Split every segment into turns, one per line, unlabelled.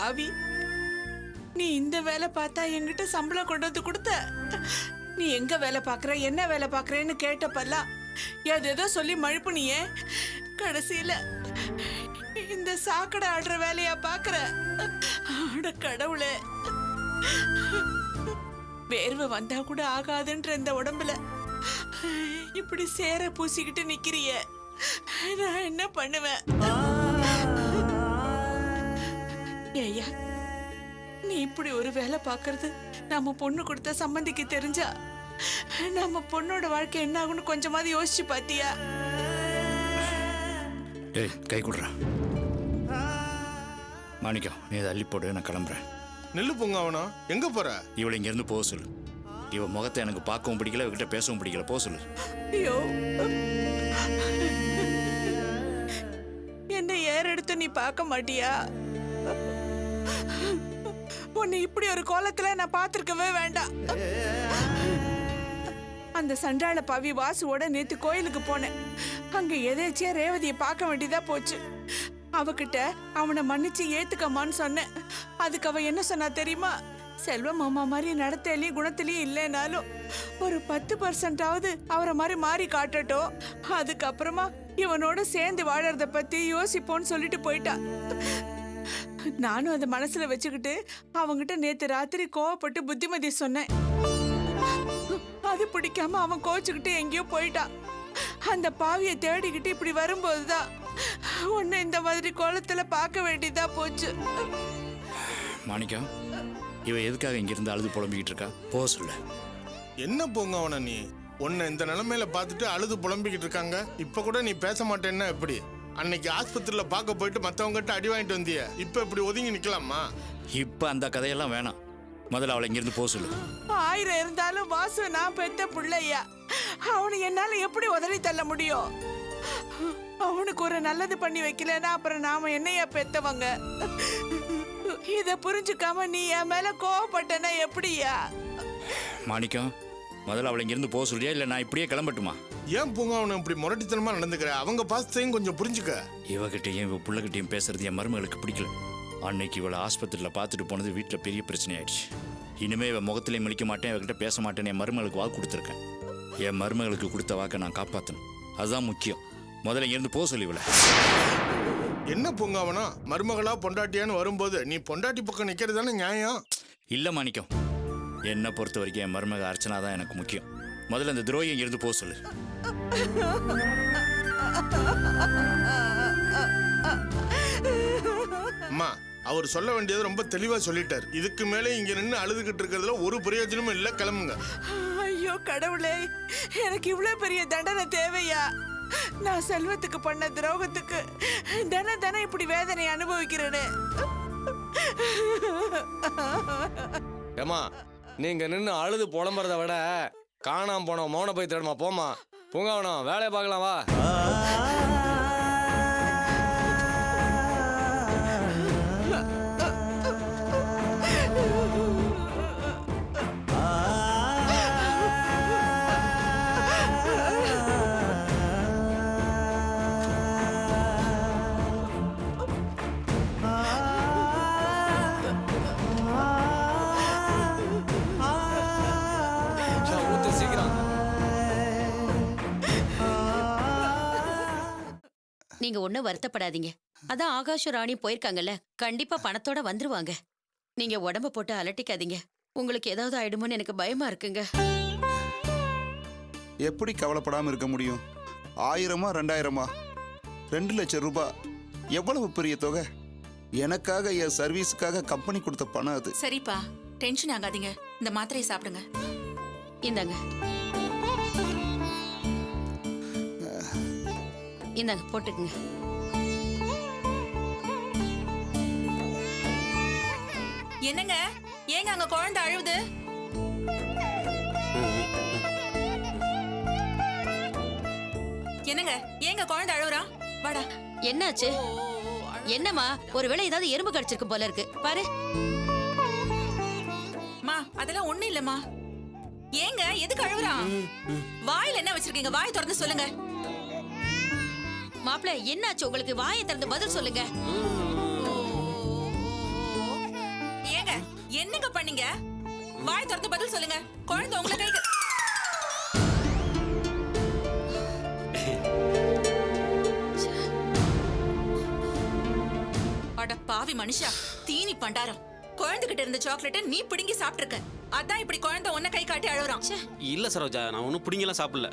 பாவி, நீ இந்த வேலை பார்த்தா என்கிட்ட சம்பளம் கொண்டு வந்து கொடுத்த. நீ எங்க வேலை பாக்குற, என்ன வேலை பாக்குறேன்னு கேட்டப்பெல்லாம் ஏதோ சொல்லி மழுப்புனியே. கடைசியில இந்த சாக்கடை ஆடுற வேலையா பாக்குற. அட கடவுளே, வேர்வை வந்தா கூட ஆகாதுன்ற இந்த உடம்புல இப்படி சேர பூசிக்கிட்டு நிக்கிறிய, நான் என்ன பண்ணுவேன்? ஏய்யா, நீ இப்படி ஒரு வேலை பாக்குறது நம்ம பொண்ணு கொடுத்த சம்பந்திக்கு தெரிஞ்சா நம்ம பொண்ணோட வாழ்க்கை என்ன ஆகும்னு கொஞ்சமாவது யோசிச்சு பாத்தியா?
ஏய், கை கொடுறா. மாணிக்கம், நீ அதை அள்ளி போடு, நான் கிளம்புறேன்.
நெல்லு பொங்க அவனா எங்க போற?
இவளை இங்க இருந்து போக சொல்லு. இவ முகத்தை எனக்கு பார்க்கவும் பிடிக்கல, இவகிட்ட பேசவும் பிடிக்கல, போக சொல்லு.
ஐயோ, என்ன ஏற எடுத்து நீ பார்க்க மாட்டியா? உன்னை இப்படி ஒரு கோலத்துல நான் பார்த்திருக்கவே வேண்டாம். அந்த சண்டாள பாவி வாசுவோட நேத்து கோயிலுக்கு போனேன். அங்க எதேச்சியா ரேவதியை பார்க்க வேண்டியதா போச்சு. அவகிட்ட அவனை மன்னிச்சு ஏத்துக்கம்மான்னு சொன்னேன். அதுக்கு அவ என்ன சொன்னா தெரியுமா? செல்வ மாமா மாதிரி நடத்தையிலயும் குணத்திலயும் இல்லைனாலும் ஒரு 10% அவரை மாதிரி மாறி காட்டட்டும், அதுக்கப்புறமா இவனோட சேர்ந்து வாழறத பத்தி யோசிப்போன்னு சொல்லிட்டு போயிட்டா. நானும் அதை மனசுல வச்சுக்கிட்டு அவங்கிட்ட நேத்து ராத்திரி கோவப்பட்டு புத்திமதி சொன்னேன். அது பிடிக்காம அவன் கோச்சுக்கிட்டு எங்கேயோ போயிட்டான். அந்த பாவியை தேடிக்கிட்டு இப்படி வரும்போதுதான் உன்னை இந்த மாதிரி கோலத்துல பார்க்க வேண்டியதா போச்சு.
மாணிக்கம், இவ எதுக்காக இங்க இருந்து அழுது புலம்பிக்கிட்டு இருக்கா? போக சொல்லு.
என்ன பொங்க அவன நீ? உன்னை இந்த நிலைமையில பார்த்துட்டு அழுது புலம்பிக்கிட்டு இருக்காங்க. இப்ப கூட நீ பேச மாட்டேன்னா எப்படி? அன்னைக்கு ஆஸ்பத்திரியில பார்க்க போயிட்டு மத்தவங்க கிட்ட அடி வாங்கிட்டு வந்திய, இப்ப இப்படி ஒதுங்கி நிக்கலாமா?
இப்ப அந்த கதையெல்லாம் வேணாம். முதல்ல அவளை இங்க இருந்து போக சொல்லு.
1000 இருந்தாலும் வாசு நான் பெத்த பிள்ளையா, அவனை என்னால எப்படி உதறி தள்ள முடியும்? அவனுக்கு ஒரு நல்லது பண்ணி வைக்கலன்னா அப்புறம் நாம என்னையா பெத்தவங்க? இத புரிஞ்சுக்காம நீ என் மேல கோவப்பட்டனா எப்படியா?
மாணிக்கம், முதல்ல அவளை இங்க இருந்து போக சொல்லியா, இல்ல நான் இப்படியே கிளம்பட்டுமா?
ஏன் பொங்க அவனை இப்படி முரட்டித்தனமா நடந்துக்கிற? அவங்க பாசத்தையும் கொஞ்சம் புரிஞ்சுக்க.
இவகிட்டையும் இவ புள்ளகிட்டையும் பேசுறது என் மருமகளுக்கு பிடிக்கல. அன்னைக்கு இவளை ஆஸ்பத்திரியில பார்த்துட்டு போனது வீட்டில் பெரிய பிரச்சனை ஆயிடுச்சு. இனிமே இவன் முகத்திலையும் மலிக்க மாட்டேன், இவகிட்ட பேச மாட்டேன்னு என் மருமகளுக்கு வாக்கு கொடுத்துருக்கேன். என் மருமகளுக்கு கொடுத்த வாக்கை நான் காப்பாற்றணும், அதுதான் முக்கியம். முதல்ல இங்கிருந்து போக சொல்லி இவளை.
என்ன பொங்க அவனா? மருமகளா பொண்டாட்டியான்னு வரும்போது நீ பொண்டாட்டி பக்கம் நிக்கிறது தானே நியாயம்?
இல்ல மாணிக்கம், என்னை பொறுத்த வரைக்கும் என் மருமக அர்ச்சனா தான் எனக்கு முக்கியம். முதல்ல அந்த துரோகி இங்கிருந்து போக சொல்லு.
அம்மா, அவர் சொல்ல வேண்டியது ரொம்ப தெளிவா சொல்லிட்டார். இதுக்கு மேலே இங்க நின்று அழுதுகிட்டு இருக்கிறதுல ஒரு பிரயோஜனமும் இல்ல, கிளம்புங்க.
ஐயோ கடவுளே, எனக்கு இவ்வளவு பெரிய தண்டனை தேவையா? நான் செல்வத்துக்கு பண்ண துரோகத்துக்கு தினம் இப்படி வேதனை அனுபவிக்கிறேனே.
ஏமா, நீங்க நின்று அழுது புலம்புறத விட காணாம போனோம் மௌன போய் தேடுமா. போமா, பூங்காவனம் வேலையை பார்க்கலாம் வா.
நீங்க ஒண்ணும் வருத்தப்படாதீங்க. அதான் ஆகாஷ் ராணி போயிருக்காங்கல்ல, கண்டிப்பா பணத்தோட வந்துருவாங்க. நீங்க உடம்ப போட்டு அலட்டிக்காதீங்க. உங்களுக்கு ஏதாவது ஆயிடுமோன்னு எனக்கு பயமா இருக்குங்க.
எப்படி கவலைப்படாம இருக்க முடியும்? 1000-ஆ 2000-ஆ 2 லட்சம் ரூபாய் எவ்வளவு பெரிய தொகை. எனக்காக என் சர்வீஸுக்காக கம்பெனி கொடுத்த பணம் அது.
சரிப்பா, டென்ஷன் ஆகாதீங்க. இந்த மாத்திரையை சாப்பிடுங்க.
இந்தாங்க இந்தாங்க போட்டுக்குங்க.
என்னங்க, ஏங்க அங்க குழந்தை அழுவுது? என்னங்க, ஏங்க குழந்தை அழுவுறா? வாடா.
என்னாச்சு? என்னம்மா, ஒருவேளை ஏதாவது எறும்பு கடிச்சிருக்கு போல இருக்கு பாரு.
மா, அதெல்லாம் ஒண்ணு இல்லம்மா. ஏங்க எதுக்கு அழுவுறா? வாயில என்ன வச்சிருக்கீங்க? வாய் திறந்து சொல்லுங்க.
மாப்பிள்ள, என்னாச்சு உங்களுக்கு? வாயை திறந்து பதில் சொல்லுங்க.
என்னங்க பண்ணீங்க? வாய் திறந்து பதில் சொல்லுங்க. குழந்தை உங்களை கைக்கு அட பாவி மனுஷா, தீனி பண்டாரம். குழந்தைகிட்ட இருந்த சாக்லேட்டை நீ பிடுங்கி சாப்பிட்டிருக்க. அதான் இப்படி குழந்தை உன்னை கை காட்டி அழுகுறான்.
இல்ல சரோஜா, நான் ஒன்றும் பிடிங்கலாம் சாப்பிடல.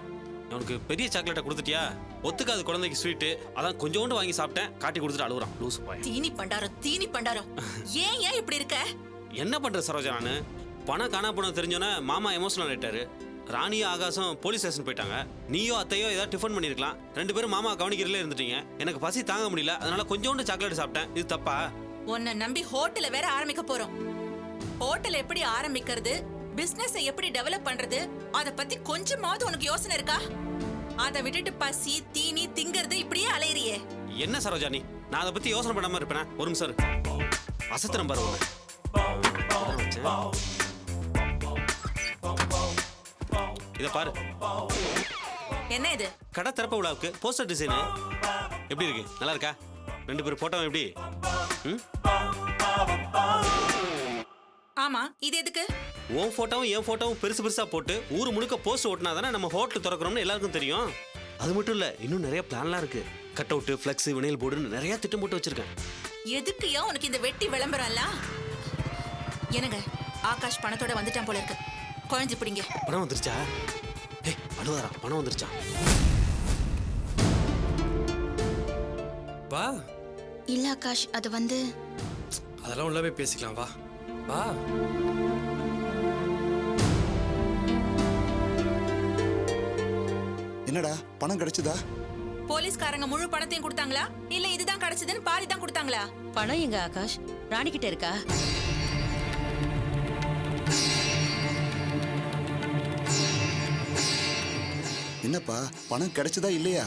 அவனுக்கு பெரிய சாக்லேட்டை கொடுத்துட்டியா? ஒத்துக்காது குழந்தைக்கு ஸ்வீட்டு, அதான் கொஞ்சோண்டு வாங்கி சாப்பிட்டேன், காட்டி கொடுத்துட்டு அழுகுறான் லூசு பாய்.
தீனி பண்டாரம், தீனி பண்டாரம். ஏன் இப்படி இருக்க?
என்ன பண்ற சரோஜா, நானு பணம் காணா போன தெரிஞ்சோன்னே மாமா எமோஷனல் ஆயிட்டாரு. ராணியும் ஆகாசம் போலீஸ் ஸ்டேஷன் போயிட்டாங்க. நீயோ அத்தையோ ஏதாவது டிஃபன் பண்ணிருக்கலாம். 2 பேரும் மாமா கவனிக்கிறதுல இருந்துட்டீங்க. எனக்கு பசி தாங்க முடியல, அதனால கொஞ்சோண்டு சாக்லேட் சாப்பிட்டேன். இது தப்பா?
உன்னை நம்பி ஹோட்டல வேற ஆரம்பிக்க போறோம். ஹோட்டல் எப்படி ஆரம்பிக்கிறது, பிசினஸ் எப்படி டெவலப் பண்றது, அத பத்தி கொஞ்சமாவது உனக்கு யோசனை இருக்கா? அத விட்டுட்டு பசி தீனி திங்கிறது இப்படியே அலையறியே.
என்ன சரோஜா நீ, நான் அதை பத்தி யோசனை பண்ணாம இருப்பேன்? ஒரு நிமிஷம் இரு. அசத்திரம் பாரு உன்னை. இத பாரு.
என்ன இது?
கடை திறப்பு விழாவுக்கு போஸ்டர் டிசைனு எப்படி இருக்கு? நல்லா இருக்கா? 2 பேர் போட்டோ எப்படி?
ஆமா, இது எதுக்கு?
உன் போட்டோவும் என் போட்டோவும் பெருசு பெருசா போட்டு ஊர் முழுக்க போஸ்ட் ஓட்டினா தானே நம்ம ஹோட்டல் திறக்கிறோம்னு எல்லாருக்கும் தெரியும். அது மட்டும் இல்ல, இன்னும் நிறைய பிளான்லாம் இருக்கு. கட் அவுட், ஃபிளக்ஸ், வினைல் போர்டுன்னு நிறைய திட்டம் போட்டு வச்சிருக்கேன்.
எதுக்குயா உனக்கு இந்த வெட்டி விளம்பரம்லாம்? என்னங்க, ஆகாஷ் பணத்தோட வந்துட்டான் போல இருக்கு. குழந்தை பிடிங்க.
பணம் வந்துருச்சா? ஏய் அழுவாரா, பணம் வந்துருச்சா?
வா.
இல்ல ஆகாஷ், அது வந்து
அதெல்லாம் உள்ளவே பேசிக்கலாம். வா வா.
என்னடா பணம் கிடைச்சதா?
போலீஸ்காரங்க முழு பணத்தையும் கொடுத்தாங்களா, இல்ல இதுதான் கிடைச்சதுன்னு பாதி தான் கொடுத்தாங்களா?
பணம் எங்க ஆகாஷ்? ராணி கிட்ட இருக்கா?
என்னப்பா பணம் கிடைச்சதா இல்லையா?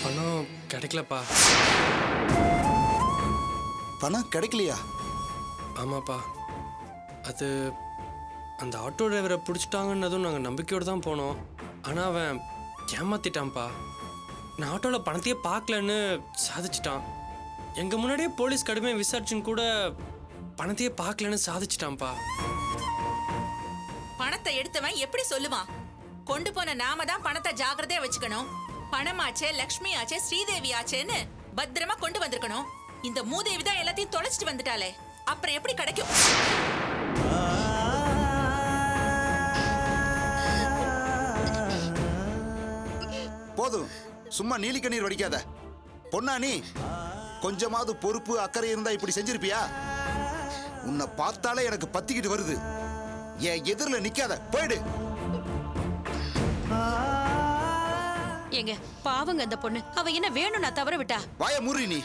பணம் கிடைக்கலப்பா.
பணம் கிடைக்கலையா?
ஆமாப்பா, அது அந்த ஆட்டோ டிரைவரை பிடிச்சிட்டாங்கன்னதும் நாங்கள் நம்பிக்கையோடு தான் போனோம். ஆனால் அவன் ஏமாத்திட்டான்ப்பா. நான் ஆட்டோவில் பணத்தையே பார்க்கலன்னு சாதிச்சிட்டான். எங்கள் முன்னாடியே போலீஸ் கடுமையாக விசாரிச்சுன்னு கூட பணத்தையே பார்க்கலன்னு சாதிச்சிட்டான்ப்பா.
பணத்தை எடுத்தவன் எப்படி சொல்லுவான்? கொண்டு போன நாம தான் பணத்தை ஜாக்கிரதையா வச்சுக்கணும். பணமாச்சே, லக்ஷ்மி ஆச்சே, ஸ்ரீதேவி ஆச்சேன்னு பத்திரமா கொண்டு வந்திருக்கணும். இந்த மூதேவி தான் எல்லாத்தையும் தொலைச்சிட்டு வந்துட்டாளே, அப்புறம் எப்படி கிடைக்கும்?
போதும், சும்மா நீலி கண்ணீர் வடிக்காத. பொண்ணா நீ? கொஞ்சமாவது பொறுப்பு அக்கறை இருந்தா இப்படி செஞ்சிருப்பியா? உன்னை பார்த்தாலே எனக்கு பத்திக்கிட்டு வருது. என் எதிரில் நிக்காத, போயிடு.
எங்க பாவங்க அந்த பொண்ணு, அவ என்ன வேணும் நான் தவற விட்டா?
வாய மூறி நீ.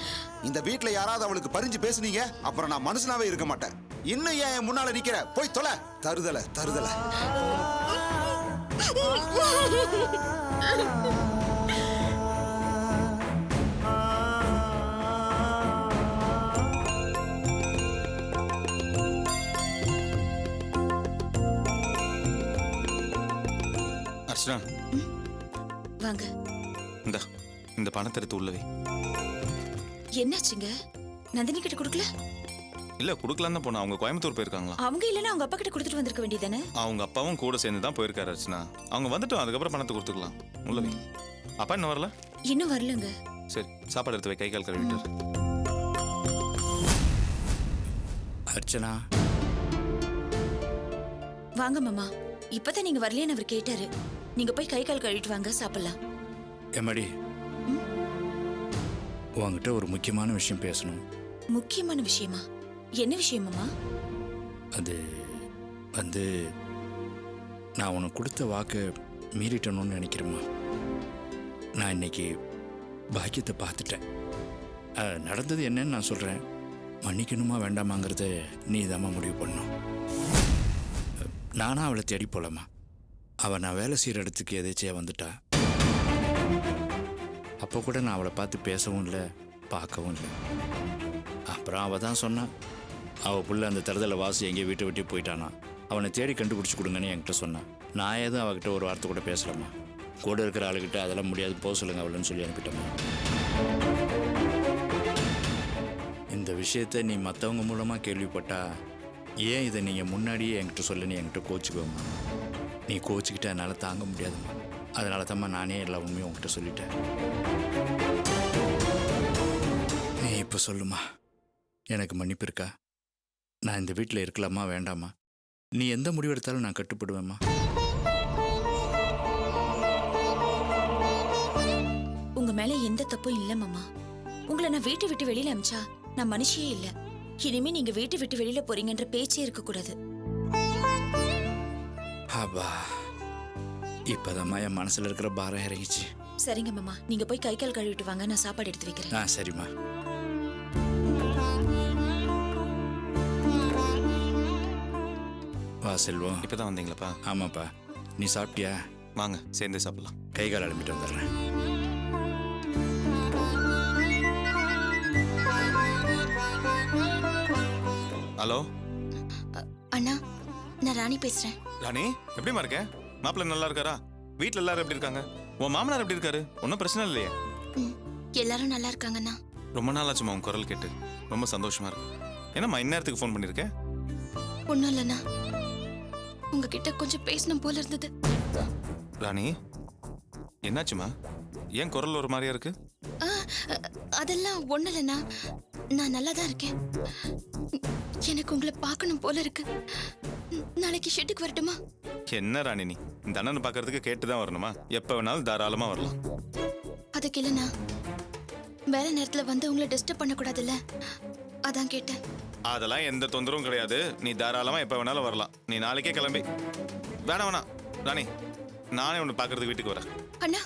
இந்த வீட்ல யாராவது அவளுக்கு பறிஞ்சு பேசுனீங்க, அப்புறம் நான் மனுஷனாவே இருக்க மாட்டேன். இன்னும் ஏன் என் முன்னால நிக்கிற? போய் தொலை. தருதல தருதல.
அர்ச்சனா,
வாங்க.
இந்த பணத்தை எடுத்து உள்ளவே.
என்னாச்சுங்க? நந்தினி கிட்ட கொடுக்கல?
இல்ல கொடுக்கலாம் தான் போனா. அவங்க கோயம்புத்தூர் போயிருக்காங்களா?
அவங்க இல்லைன்னா அவங்க அப்பா கிட்ட கொடுத்துட்டு வந்திருக்க வேண்டியதானே?
அவங்க அப்பாவும் கூட சேர்ந்து தான் போயிருக்காரு அர்ச்சனா. அவங்க வந்துட்டோம், அதுக்கப்புறம் பணத்தை கொடுத்துக்கலாம். உள்ளவே. அப்பா என்ன வரல?
இன்னும் வரலங்க.
சரி, சாப்பாடு எடுத்து வை, கை கால் கழுவிட்டு.
அர்ச்சனா,
வாங்க மாமா. இப்பதான் நீங்க வரலையான்னு அவர் கேட்டாரு. நீங்க போய் கை கால் கழுவிட்டு வாங்க, சாப்பிடலாம்.
எம்மாடி, உங்ககிட்ட ஒரு முக்கியமான விஷயம் பேசணும்.
முக்கியமான விஷயமா? என்ன விஷயம் மாமா?
அது வந்து நான் உனக்கு கொடுத்த வாக்கை மீறிட்டணும்னு நினைக்கிறேம்மா. நான் இன்னைக்கு பாக்கியத்தை பார்த்துட்டேன். நடந்தது என்னன்னு நான் சொல்கிறேன். மன்னிக்கணுமா வேண்டாமாங்கிறத நீ தாம்மா முடிவு பண்ணணும். நானாக அவளை தேடி போகலாமா? அவள் நான் வேலை செய்கிற இடத்துக்கு எதேச்சியாக வந்துட்டா. அப்போ கூட நான் அவளை பார்த்து பேசவும் இல்லை, பார்க்கவும் இல்லை. அப்புறம் அவள் தான் சொன்னான், அவள் புள்ள அந்த தருதலை வாசி எங்கேயோ வீட்டை விட்டு போயிட்டானா, அவனை தேடி கண்டுபிடிச்சி கொடுங்கன்னு என்கிட்ட சொன்னான். நான் எதுவும் அவகிட்ட ஒரு வார்த்தை கூட பேசலாமா? கூட இருக்கிற ஆளுகிட்ட அதெல்லாம் முடியாது, போக சொல்லுங்க அவளுன்னு சொல்லி அனுப்பிட்டோம்மா. இந்த விஷயத்தை நீ மற்றவங்க மூலமாக கேள்விப்பட்டா ஏன் இதை நீங்கள் முன்னாடியே என்கிட்ட சொல்ல நீ என்கிட்ட கோச்சுக்குவேம்மா. நீ கோச்சிக்கிட்ட என்னால் தாங்க முடியாதும்மா. அதனால தான்மா நானே எல்லா உண்மையும் உங்ககிட்ட சொல்லிட்டேன். நீ இப்போ சொல்லுமா, எனக்கு மன்னிப்பு இருக்கா? நான் இந்த வீட்டில் இருக்கலாமா வேண்டாமா? நீ எந்த முடிவு எடுத்தாலும் நான் கட்டுப்படுவேம்மா.
உங்க மேல எந்த தப்பும் இல்ல மாமா. உங்களை நான் வீட்டை விட்டு வெளியில அமிச்சா நான் மனுஷியே இல்ல. இனிமே நீங்க வீட்டை விட்டு வெளியில போறீங்கன்ற பேச்சே இருக்க கூடாது.
அப்பா, இப்போதாம்மா என் மனசில் இருக்கிற பாரம் இறங்கிச்சு.
சரிங்க மாமா, நீங்க போய் கை கால் கழுவிட்டு வாங்க, நான் சாப்பாடு எடுத்து வைக்கிறேன்.
சரிம்மா. வா செல்வம்.
இப்பதான் வந்தீங்களாப்பா?
ஆமாப்பா. நீ சாப்பிட்டியா?
வாங்க சேர்ந்தே சாப்பிடலாம்.
கை கால் அனுப்பிட்டு வந்துடுறேன்.
ஹலோ
அண்ணா, நான் ராணி பேசுறேன்.
ராணி, எப்படிமா இருக்க? மாப்பிள்ளை நல்லா இருக்காரா? வீட்ல எல்லாரும் எப்படி இருக்காங்க? உன் மாமனார் எப்படி இருக்காரு? ஒன்றும் பிரச்சனை இல்லையே?
எல்லாரும் நல்லா இருக்காங்கண்ணா.
ரொம்ப நாள் ஆச்சுமா உன் குரல் கேட்டு. ரொம்ப சந்தோஷமா இருக்கு. என்னம்மா இந்நேரத்துக்கு ஃபோன் பண்ணிருக்க?
ஒன்றும் இல்லைண்ணா, உங்ககிட்ட கொஞ்சம் பேசணும் போல இருந்தது.
ராணி, என்னாச்சுமா? ஏன் குரல் ஒரு மாதிரியா இருக்கு?
அதெல்லாம் ஒன்றும் இல்லைண்ணா, நான் நல்லா தான் இருக்கேன். எனக்கு உங்களை பார்க்கணும் போல இருக்கு. நாளைக்கு ஷெட்டுக்கு வரட்டுமா?
என்ன ராணி, நீ இந்த அண்ணனை பார்க்கறதுக்கு கேட்டு தான் வரணுமா? எப்போ வேணாலும் தாராளமா வரலாம்.
அதுக்கு இல்லைண்ணா, வேலை நேரத்தில் வந்து உங்களை டிஸ்டர்ப் பண்ணக்கூடாதுல்ல, அதான் கேட்டேன்.
அதெல்லாம் எந்த தொந்தரவும் கிடையாது. நீ தாராளமா எப்போ வேணாலும் வரலாம். நீ நாளைக்கே கிளம்பி. வேணாம் ராணி, நானே உன்னை பார்க்கறதுக்கு வீட்டுக்கு வரேன்.
அண்ணா.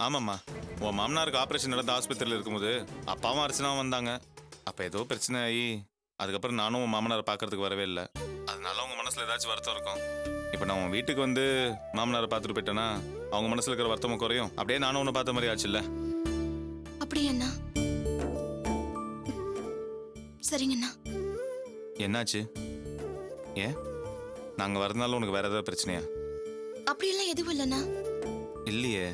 ஆமாம்மா, உன் மாமனாருக்கு ஆப்ரேஷன் நடந்த ஆஸ்பத்திரியில் இருக்கும்போது அப்பாவும் அர்ச்சனாவும் வந்தாங்க. அப்போ ஏதோ பிரச்சனை ஆகி அதுக்கப்புறம் நானும் உன் மாமனாரை பார்க்கறதுக்கு வரவே இல்லை. அதனால உங்க மனசுல ஏதாச்சும் வருத்தம் இருக்கும். இப்போ நான் உன் வீட்டுக்கு வந்து மாமனாரை பார்த்துட்டு போயிட்டேன்னா அவங்க மனசுல இருக்கிற வருத்தமும் குறையும். அப்படியே நானும் உன்னை பார்த்த மாதிரி ஆச்சுல்ல?
அப்படியாண்ணா? சரிங்கண்ணா.
என்னாச்சு? ஏன் நாங்கள் வரதுனால உனக்கு வேற ஏதாவது பிரச்சனையா?
அப்படியெல்லாம் எதுவும் இல்லைண்ணா.
இல்லையே,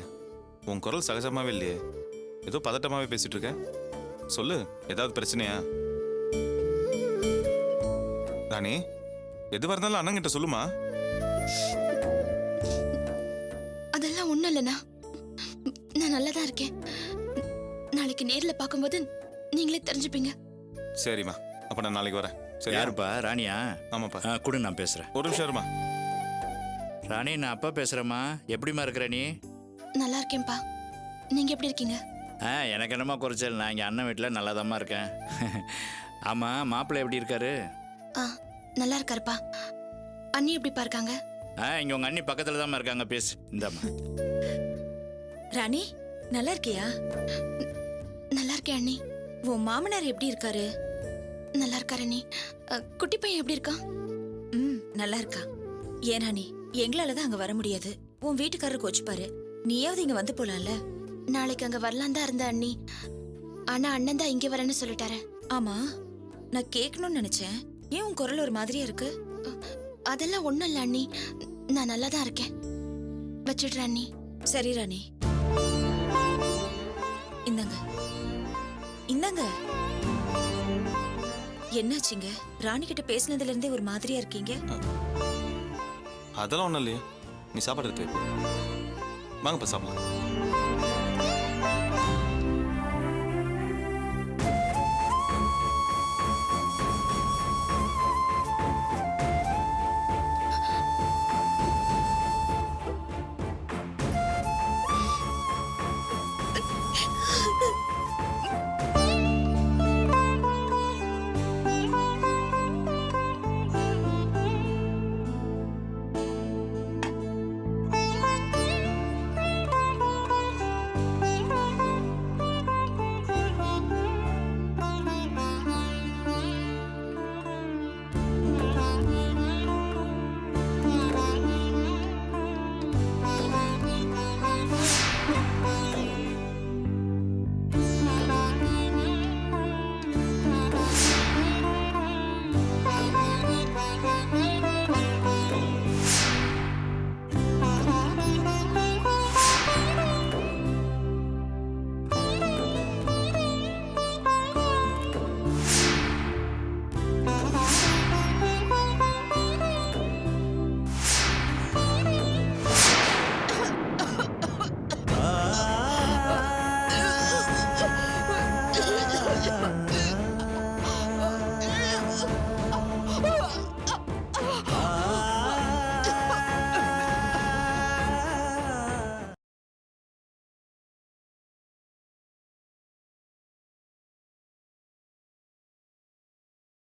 உன் குரல் சகஜமாவே இல்லையே. ஏதோ பதட்டமாவே பேசிட்டு இருக்க. சொல்லு, ஏதாவது பிரச்சனையா? ராணி, எது வரனாலும் அண்ணங்கிட்ட சொல்லுமா.
அதெல்லாம் ஒண்ணும் இல்லைண்ணா, நான் நல்லா தான் இருக்கேன். நாளைக்கு நேர்ல பார்க்கும்போது நீங்களே தெரிஞ்சுப்பீங்க.
சரிம்மா, அப்ப நான் நாளைக்கு வரேன். சரி.
யாருப்பா? ராணியா?
ஆமாப்பா.
கூட நான் பேசுறேன்.
ஒரு நிமிஷம் இருமா.
ராணி, நான் அப்பா பேசுறேம்மா. எப்படிமா இருக்கிற நீ?
நல்லா இருக்கேன்ப்பா, நீங்க எப்படி இருக்கீங்க?
எனக்கு என்னமா குறைச்சல், நான் இங்கே அண்ணன் வீட்டில் நல்லாதாம்மா இருக்கேன். ஆமாம், மாப்பிள்ளை எப்படி இருக்காரு?
நல்லா இருக்காருப்பா. அண்ணி எப்படிப்பா இருக்காங்க?
இங்கே உங்கள் அண்ணி பக்கத்தில் தாம்மா இருக்காங்க, பேசு. இந்தாம்மா.
ராணி, நல்லா இருக்கியா? நல்லா இருக்கேன் அண்ணி. உன் மாமனார் எப்படி இருக்காரு? நல்லா இருக்காரு அண்ணி. குட்டி பையன் எப்படி இருக்கான்? நல்லா இருக்கா. ஏன் அண்ணி, எங்களால தான் அங்க வர முடியாது. உன் வீட்டுக்காரர் கோச்சுப்பாரு, நீயாவது இங்க வந்து போலாம்ல. நாளைக்கு அங்க வரலாம் தான் இருந்த அண்ணி, ஆனா அண்ணன் தான் இங்க வரேன்னு சொல்லிட்டாரு. ஆமா, நான் கேட்கணும்னு நினைச்சேன். ஏன் உன் குரல் ஒரு மாதிரியா இருக்கு? அதெல்லாம் ஒண்ணும் இல்ல அண்ணி, நான் நல்லா தான் இருக்கேன். வச்சிடுறேன் அண்ணி. சரி ராணி, இந்தாங்க இந்தாங்க. என்னாச்சுங்க? ராணி கிட்ட பேசினதுல இருந்தே ஒரு மாதிரியா இருக்கீங்க.
அதெல்லாம் ஒன்றும் இல்லையே. நீ சாப்பாடு இருக்கு, வாங்கப்பா சாப்பிடலாம்.